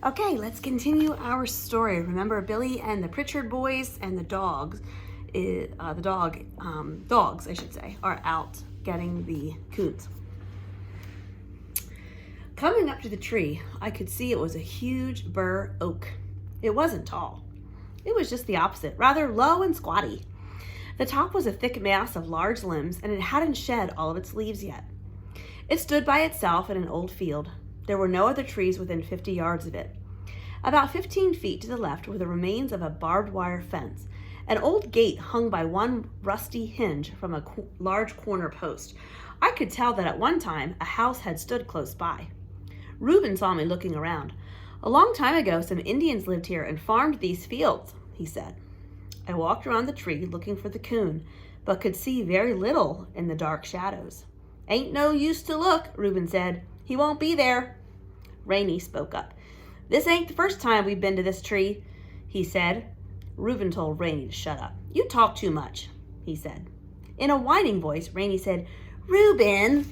Okay, let's continue our story. Remember Billy and the Pritchard boys and the dogs. Dogs, I should say, are out getting the coons. Coming up to the tree, I could see it was a huge bur oak. It wasn't tall. It was just the opposite, rather low and squatty. The top was a thick mass of large limbs, and it hadn't shed all of its leaves yet. It stood by itself in an old field. There were no other trees within 50 yards of it. About 15 feet to the left were the remains of a barbed wire fence. An old gate hung by one rusty hinge from a large corner post. I could tell that at one time a house had stood close by. Reuben saw me looking around. "A long time ago, some Indians lived here and farmed these fields," he said. I walked around the tree looking for the coon, but could see very little in the dark shadows. "Ain't no use to look," Reuben said. "He won't be there." Rainey spoke up. "This ain't the first time we've been to this tree," he said. Reuben told Rainey to shut up. "You talk too much," he said. In a whining voice, Rainey said, "Reuben,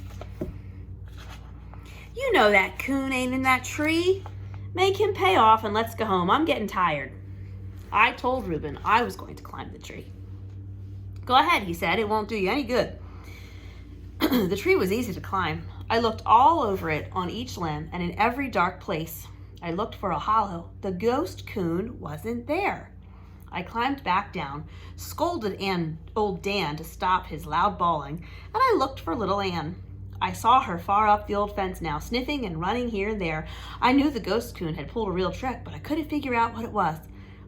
you know that coon ain't in that tree. Make him pay off and let's go home. I'm getting tired." I told Reuben I was going to climb the tree. "Go ahead," he said. "It won't do you any good." The tree was easy to climb. I looked all over it on each limb and in every dark place. I looked for a hollow. The ghost coon wasn't there. I climbed back down, scolded old Dan to stop his loud bawling, and I looked for little Ann. I saw her far up the old fence now, sniffing and running here and there. I knew the ghost coon had pulled a real trick, but I couldn't figure out what it was.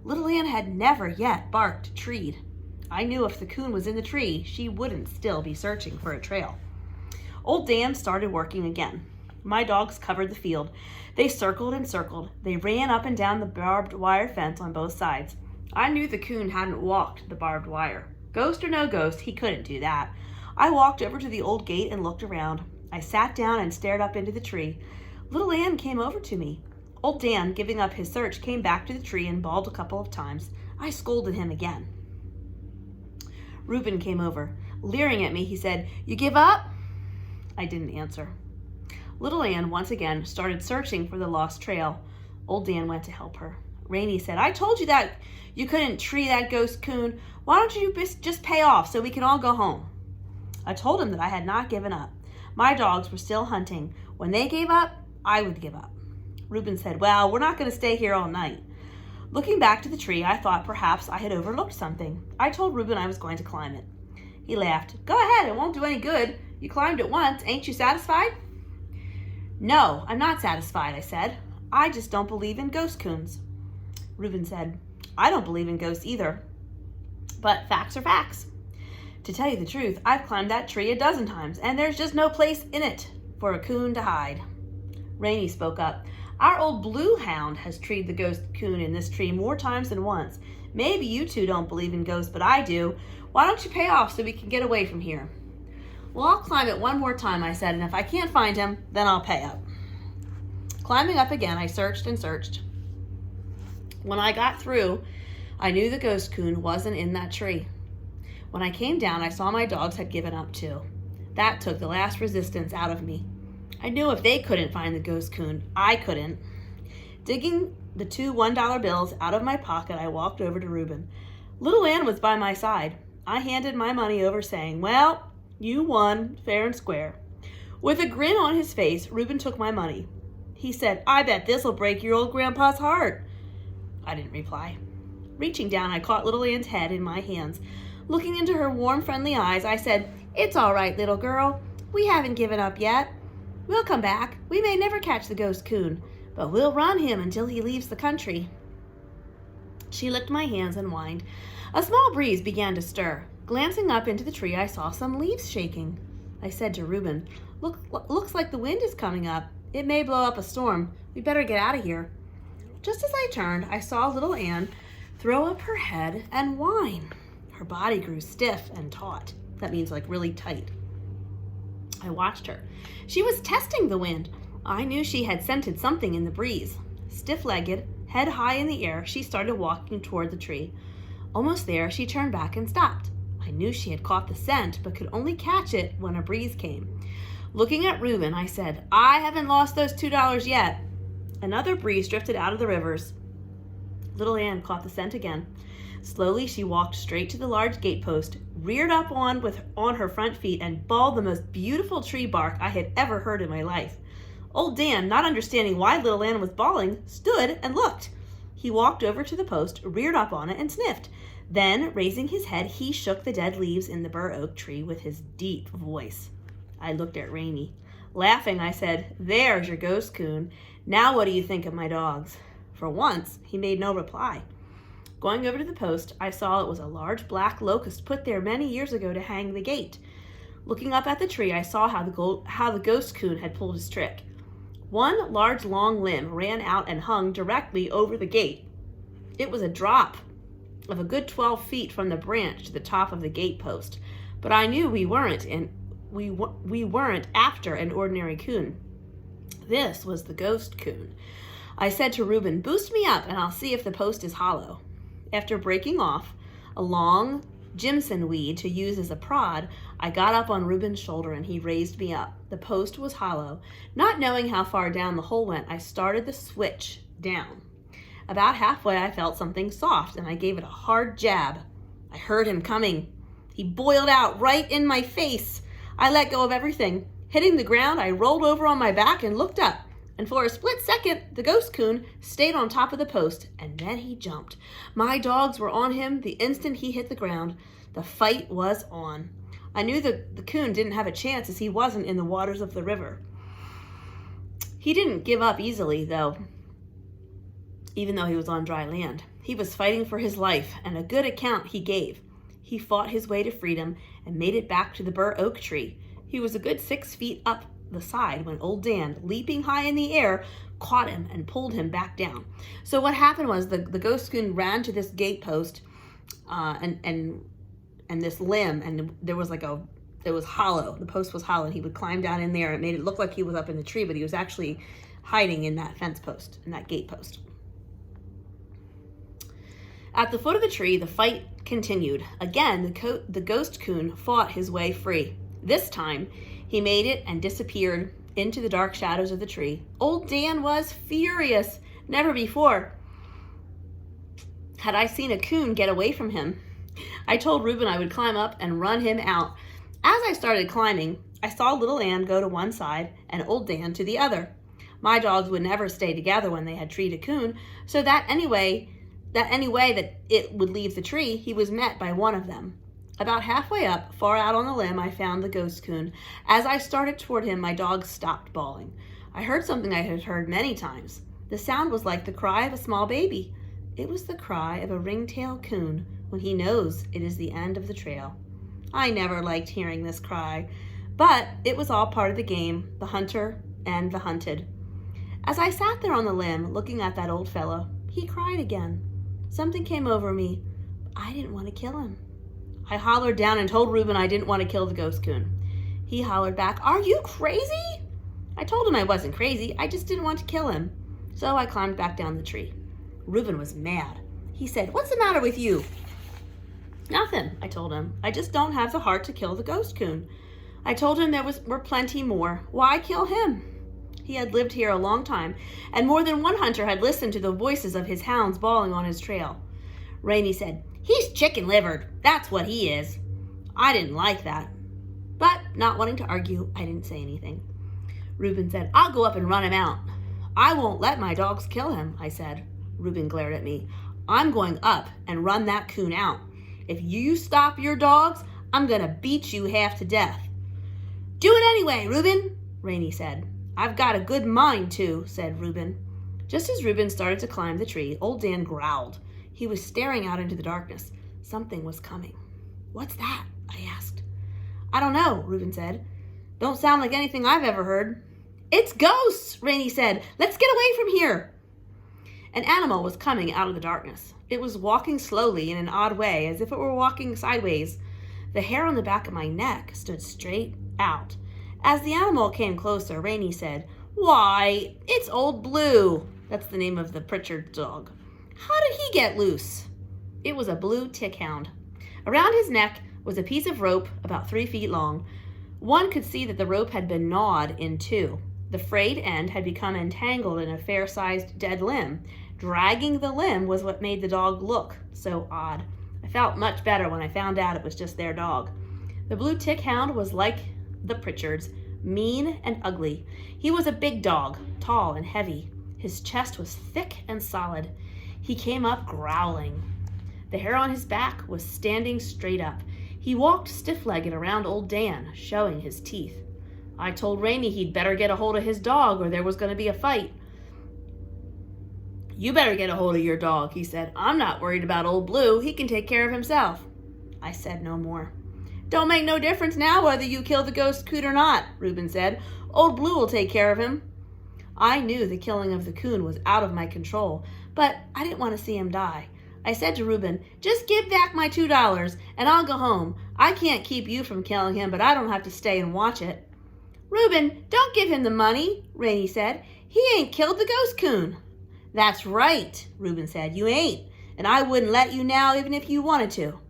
Little Ann had never yet barked, treed. I knew if the coon was in the tree, she wouldn't still be searching for a trail. Old Dan started working again. My dogs covered the field. They circled and circled. They ran up and down the barbed wire fence on both sides. I knew the coon hadn't walked the barbed wire. Ghost or no ghost, he couldn't do that. I walked over to the old gate and looked around. I sat down and stared up into the tree. Little Ann came over to me. Old Dan, giving up his search, came back to the tree and bawled a couple of times. I scolded him again. Reuben came over. Leering at me, he said, "You give up?" I didn't answer. Little Ann once again started searching for the lost trail. Old Dan went to help her. Rainey said, "I told you that you couldn't tree that ghost coon. Why don't you just pay off so we can all go home?" I told him that I had not given up. My dogs were still hunting. When they gave up, I would give up. Reuben said, "Well, we're not going to stay here all night." Looking back to the tree, I thought perhaps I had overlooked something. I told Reuben I was going to climb it. He laughed. "Go ahead, it won't do any good. You climbed it once. Ain't you satisfied?" "No, I'm not satisfied," I said. "I just don't believe in ghost coons." Reuben said, "I don't believe in ghosts either. But facts are facts. To tell you the truth, I've climbed that tree a dozen times, and there's just no place in it for a coon to hide." Rainey spoke up. "Our old blue hound has treed the ghost coon in this tree more times than once. Maybe you two don't believe in ghosts, but I do. Why don't you pay off so we can get away from here?" "Well, I'll climb it one more time," I said, "and if I can't find him, then I'll pay up." Climbing up again, I searched and searched. When I got through, I knew the ghost coon wasn't in that tree. When I came down, I saw my dogs had given up too. That took the last resistance out of me. I knew if they couldn't find the ghost coon, I couldn't. Digging the 2 $1 bills out of my pocket, I walked over to Reuben. Little Ann was by my side. I handed my money over, saying, "Well, you won, fair and square." With a grin on his face, Reuben took my money. He said, "I bet this'll break your old grandpa's heart." I didn't reply. Reaching down, I caught little Ann's head in my hands. Looking into her warm, friendly eyes, I said, "It's all right, little girl. We haven't given up yet. We'll come back. We may never catch the ghost coon, but we'll run him until he leaves the country." She licked my hands and whined. A small breeze began to stir. Glancing up into the tree, I saw some leaves shaking. I said to Reuben, Looks like the wind is coming up. It may blow up a storm. We'd better get out of here." Just as I turned, I saw little Ann throw up her head and whine. Her body grew stiff and taut. That means like really tight. I watched her. She was testing the wind. I knew she had scented something in the breeze. Stiff-legged, head high in the air, she started walking toward the tree. Almost there, she turned back and stopped. I knew she had caught the scent, but could only catch it when a breeze came. Looking at Reuben, I said, "I haven't lost those $2 yet." Another breeze drifted out of the rivers. Little Ann caught the scent again. Slowly, she walked straight to the large gatepost, reared up on her front feet, and bawled the most beautiful tree bark I had ever heard in my life. Old Dan, not understanding why Little Ann was bawling, stood and looked. He walked over to the post, reared up on it, and sniffed. Then, raising his head, he shook the dead leaves in the bur oak tree with his deep voice. I looked at Rainy. Laughing, I said, "There's your ghost coon. Now what do you think of my dogs?" For once, he made no reply. Going over to the post, I saw it was a large black locust put there many years ago to hang the gate. Looking up at the tree, I saw how the ghost coon had pulled his trick. One large long limb ran out and hung directly over the gate. It was a drop of a good 12 feet from the branch to the top of the gate post, but I knew we weren't after an ordinary coon. This was the ghost coon. I said to Reuben, "Boost me up and I'll see if the post is hollow." After breaking off a long Jimson weed to use as a prod, I got up on Reuben's shoulder and he raised me up. The post was hollow. Not knowing how far down the hole went, I started the switch down. About halfway, I felt something soft and I gave it a hard jab. I heard him coming. He boiled out right in my face. I let go of everything. Hitting the ground, I rolled over on my back and looked up. And for a split second, the ghost coon stayed on top of the post, and then he jumped. My dogs were on him the instant he hit the ground. The fight was on. I knew the coon didn't have a chance as he wasn't in the waters of the river. He didn't give up easily, though, even though he was on dry land. He was fighting for his life, and a good account he gave. He fought his way to freedom and made it back to the bur oak tree. He was a good 6 feet up the side when old Dan, leaping high in the air, caught him and pulled him back down. So what happened was the ghost coon ran to this gate post and this limb, and it was hollow. The post was hollow, and he would climb down in there. It made it look like he was up in the tree, but he was actually hiding in that fence post, in that gate post. At the foot of the tree, the fight continued. Again, the ghost coon fought his way free. This time, he made it and disappeared into the dark shadows of the tree. Old Dan was furious. Never before had I seen a coon get away from him. I told Reuben I would climb up and run him out. As I started climbing, I saw Little Ann go to one side and Old Dan to the other. My dogs would never stay together when they had treed a coon, so that any way that it would leave the tree, he was met by one of them. About halfway up, far out on the limb, I found the ghost coon. As I started toward him, my dogs stopped bawling. I heard something I had heard many times. The sound was like the cry of a small baby. It was the cry of a ringtail coon when he knows it is the end of the trail. I never liked hearing this cry, but it was all part of the game, the hunter and the hunted. As I sat there on the limb, looking at that old fellow, he cried again. Something came over me. I didn't want to kill him. I hollered down and told Reuben I didn't want to kill the ghost coon. He hollered back, "Are you crazy?" I told him I wasn't crazy, I just didn't want to kill him. So I climbed back down the tree. Reuben was mad. He said, "What's the matter with you?" "Nothing," I told him. "I just don't have the heart to kill the ghost coon." I told him were plenty more. Why kill him? He had lived here a long time, and more than one hunter had listened to the voices of his hounds bawling on his trail. Rainey said, "He's chicken-livered. That's what he is." I didn't like that, but not wanting to argue, I didn't say anything. Reuben said, "I'll go up and run him out." "I won't let my dogs kill him," I said. Reuben glared at me. "I'm going up and run that coon out. If you stop your dogs, I'm going to beat you half to death." "Do it anyway, Reuben," Rainey said. "I've got a good mind to," said Reuben. Just as Reuben started to climb the tree, old Dan growled. He was staring out into the darkness. Something was coming. "What's that?" I asked. "I don't know," Reuben said. "Don't sound like anything I've ever heard." "It's ghosts," Rainey said. "Let's get away from here." An animal was coming out of the darkness. It was walking slowly in an odd way, as if it were walking sideways. The hair on the back of my neck stood straight out. As the animal came closer, Rainey said, "Why, it's Old Blue." That's the name of the Pritchard dog. "How did he get loose?" It was a blue tick hound. Around his neck was a piece of rope about 3 feet long. One could see that the rope had been gnawed in two. The frayed end had become entangled in a fair-sized dead limb. Dragging the limb was what made the dog look so odd. I felt much better when I found out it was just their dog. The blue tick hound was like the Pritchards, mean and ugly. He was a big dog, tall and heavy. His chest was thick and solid. He came up growling. The hair on his back was standing straight up. He walked stiff-legged around old Dan, showing his teeth. I told Rainey he'd better get a hold of his dog or there was going to be a fight. You better get a hold of your dog, he said. I'm not worried about old Blue. He can take care of himself. I said no more. Don't make no difference now whether you kill the ghost coon or not, Reuben said. Old Blue will take care of him. I knew the killing of the coon was out of my control, but I didn't want to see him die. I said to Reuben, just give back my $2 and I'll go home. I can't keep you from killing him, but I don't have to stay and watch it. Reuben, don't give him the money, Rainey said. He ain't killed the ghost coon. That's right, Reuben said. You ain't, and I wouldn't let you now even if you wanted to.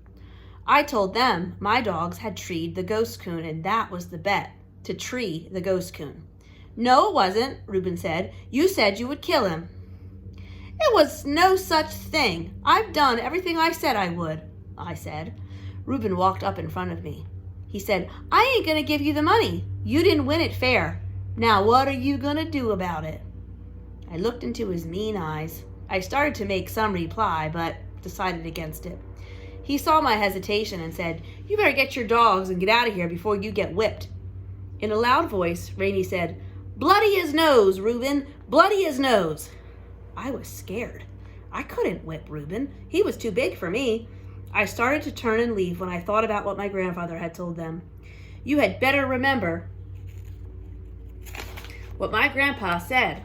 I told them my dogs had treed the ghost coon, and that was the bet, to tree the ghost coon. No, it wasn't, Reuben said. You said you would kill him. It was no such thing. I've done everything I said I would, I said. Reuben walked up in front of me. He said, I ain't going to give you the money. You didn't win it fair. Now what are you going to do about it? I looked into his mean eyes. I started to make some reply, but decided against it. He saw my hesitation and said, you better get your dogs and get out of here before you get whipped. In a loud voice, Rainey said, bloody his nose, Reuben, bloody his nose. I was scared. I couldn't whip Reuben. He was too big for me. I started to turn and leave when I thought about what my grandfather had told them. You had better remember what my grandpa said.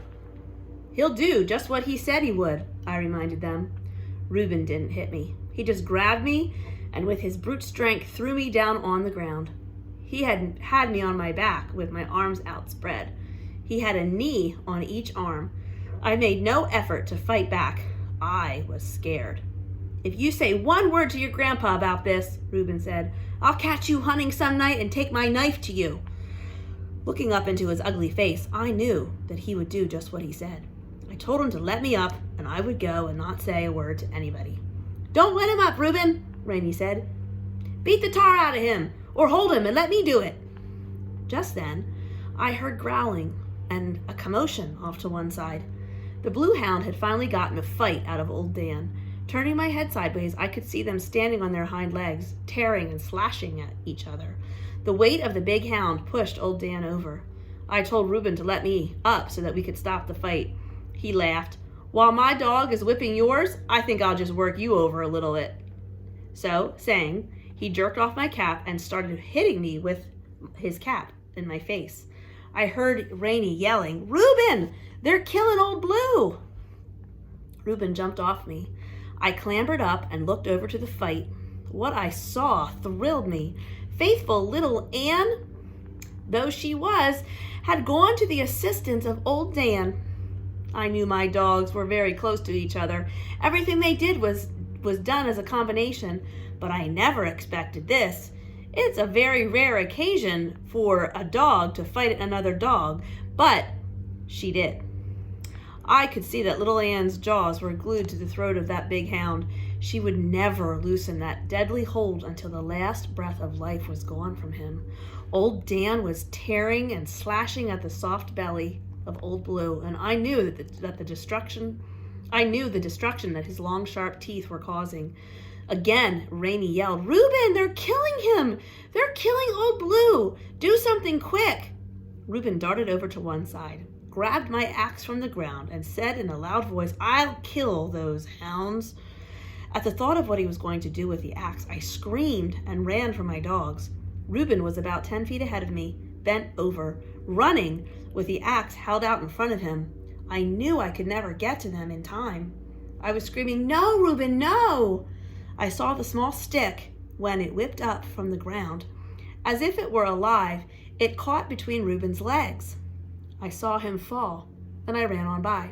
He'll do just what he said he would, I reminded them. Reuben didn't hit me. He just grabbed me and with his brute strength threw me down on the ground. He had me on my back with my arms outspread. He had a knee on each arm. I made no effort to fight back. I was scared. If you say one word to your grandpa about this, Reuben said, I'll catch you hunting some night and take my knife to you. Looking up into his ugly face, I knew that he would do just what he said. I told him to let me up and I would go and not say a word to anybody. Don't let him up, Reuben, Rainey said. Beat the tar out of him or hold him and let me do it. Just then, I heard growling and a commotion off to one side. The blue hound had finally gotten a fight out of old Dan. Turning my head sideways, I could see them standing on their hind legs, tearing and slashing at each other. The weight of the big hound pushed old Dan over. I told Reuben to let me up so that we could stop the fight. He laughed. While my dog is whipping yours, I think I'll just work you over a little bit. So, saying, he jerked off my cap and started hitting me with his cap in my face. I heard Rainey yelling, Reuben, they're killing old Blue. Reuben jumped off me. I clambered up and looked over to the fight. What I saw thrilled me. Faithful little Anne, though she was, had gone to the assistance of old Dan. I knew my dogs were very close to each other. Everything they did was done as a combination, but I never expected this. It's a very rare occasion for a dog to fight another dog, but she did. I could see that little Anne's jaws were glued to the throat of that big hound. She would never loosen that deadly hold until the last breath of life was gone from him. Old Dan was tearing and slashing at the soft belly of old Blue, and I knew the destruction that his long, sharp teeth were causing. Again, Rainey yelled, Reuben, they're killing him! They're killing old Blue! Do something quick! Reuben darted over to one side, grabbed my axe from the ground, and said in a loud voice, I'll kill those hounds. At the thought of what he was going to do with the axe, I screamed and ran for my dogs. Reuben was about 10 feet ahead of me, bent over, running, with the axe held out in front of him. I knew I could never get to them in time. I was screaming, no, Reuben, no! I saw the small stick when it whipped up from the ground. As if it were alive, it caught between Reuben's legs. I saw him fall, and I ran on by.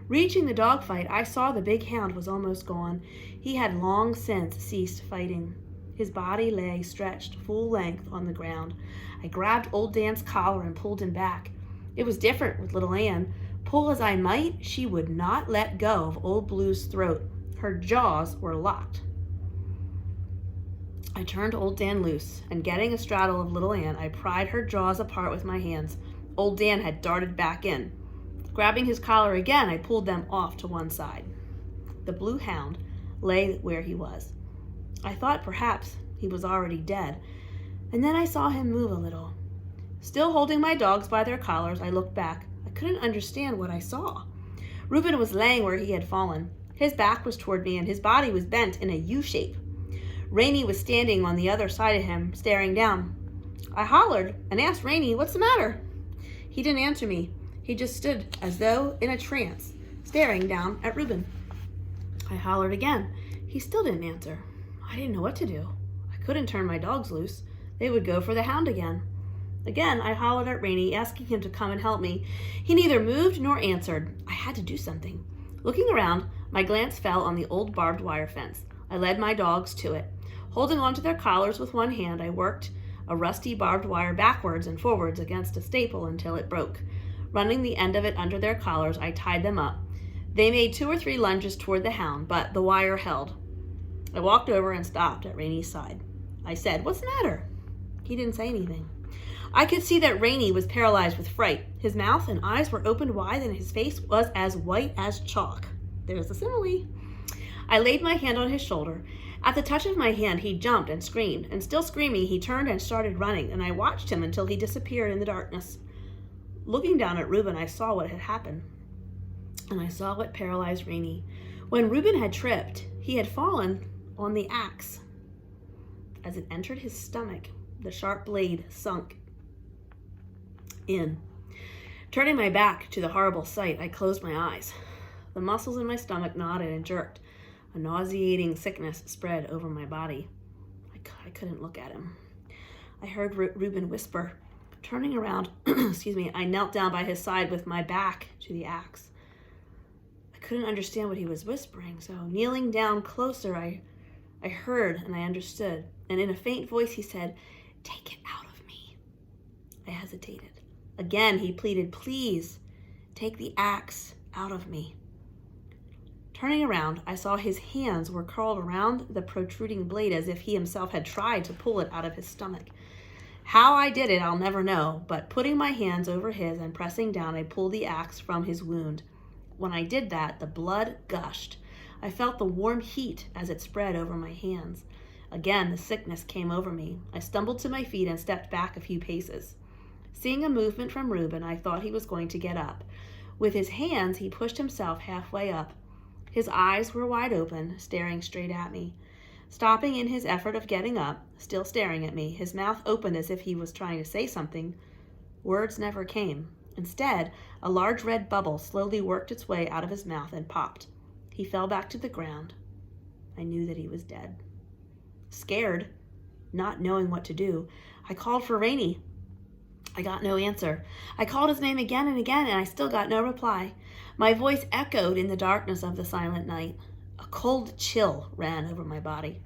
Reaching the dogfight, I saw the big hound was almost gone. He had long since ceased fighting. His body lay stretched full length on the ground. I grabbed old Dan's collar and pulled him back. It was different with little Ann. Pull as I might, she would not let go of Old Blue's throat. Her jaws were locked. I turned Old Dan loose, and getting astraddle of little Ann, I pried her jaws apart with my hands. Old Dan had darted back in. Grabbing his collar again, I pulled them off to one side. The blue hound lay where he was. I thought perhaps he was already dead, and then I saw him move a little. Still holding my dogs by their collars, I looked back. I couldn't understand what I saw. Reuben was laying where he had fallen. His back was toward me, and his body was bent in a U shape. Rainey was standing on the other side of him, staring down. I hollered and asked Rainey, "What's the matter?" He didn't answer me. He just stood as though in a trance, staring down at Reuben. I hollered again. He still didn't answer. I didn't know what to do. I couldn't turn my dogs loose. They would go for the hound again. Again, I hollered at Rainey, asking him to come and help me. He neither moved nor answered. I had to do something. Looking around, my glance fell on the old barbed wire fence. I led my dogs to it. Holding onto their collars with one hand, I worked a rusty barbed wire backwards and forwards against a staple until it broke. Running the end of it under their collars, I tied them up. They made 2 or 3 lunges toward the hound, but the wire held. I walked over and stopped at Rainey's side. I said, "What's the matter?" He didn't say anything. I could see that Rainey was paralyzed with fright. His mouth and eyes were opened wide, and his face was as white as chalk. There's a simile. I laid my hand on his shoulder. At the touch of my hand, he jumped and screamed, and still screaming, he turned and started running, and I watched him until he disappeared in the darkness. Looking down at Reuben, I saw what had happened, and I saw what paralyzed Rainey. When Reuben had tripped, he had fallen on the axe. As it entered his stomach, the sharp blade sunk in. Turning my back to the horrible sight, I closed my eyes. The muscles in my stomach knotted and jerked. A nauseating sickness spread over my body. I couldn't look at him. I heard Reuben whisper. Turning around, I knelt down by his side with my back to the axe. I couldn't understand what he was whispering, so kneeling down closer, I heard and I understood. And in a faint voice he said, "Take it out of me." I hesitated. Again he pleaded, "Please, take the axe out of me." Turning around, I saw his hands were curled around the protruding blade as if he himself had tried to pull it out of his stomach. How I did it, I'll never know, but putting my hands over his and pressing down, I pulled the axe from his wound. When I did that, the blood gushed. I felt the warm heat as it spread over my hands. Again, the sickness came over me. I stumbled to my feet and stepped back a few paces. Seeing a movement from Reuben, I thought he was going to get up. With his hands, he pushed himself halfway up. His eyes were wide open, staring straight at me. Stopping in his effort of getting up, still staring at me, his mouth opened as if he was trying to say something. Words never came. Instead, a large red bubble slowly worked its way out of his mouth and popped. He fell back to the ground. I knew that he was dead. Scared, not knowing what to do, I called for Rainey. I got no answer. I called his name again and again, and I still got no reply. My voice echoed in the darkness of the silent night. A cold chill ran over my body.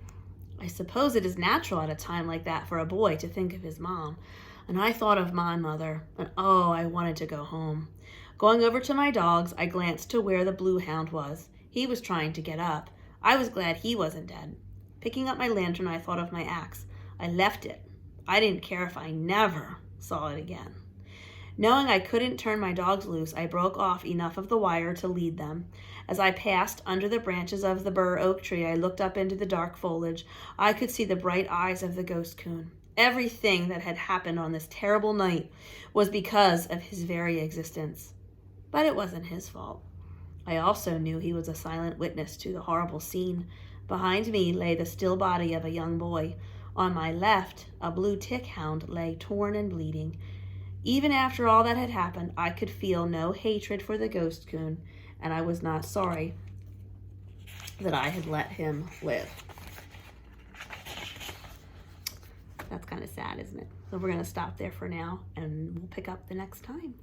I suppose it is natural at a time like that for a boy to think of his mom. And I thought of my mother, and oh, I wanted to go home. Going over to my dogs, I glanced to where the blue hound was. He was trying to get up. I was glad he wasn't dead. Picking up my lantern, I thought of my axe. I left it. I didn't care if I never saw it again. Knowing I couldn't turn my dogs loose, I broke off enough of the wire to lead them. As I passed under the branches of the bur oak tree, I looked up into the dark foliage. I could see the bright eyes of the ghost coon. Everything that had happened on this terrible night was because of his very existence. But it wasn't his fault. I also knew he was a silent witness to the horrible scene. Behind me lay the still body of a young boy. On my left, a blue tick hound lay torn and bleeding. Even after all that had happened, I could feel no hatred for the ghost coon, and I was not sorry that I had let him live. That's kind of sad, isn't it? So we're going to stop there for now, and we'll pick up the next time.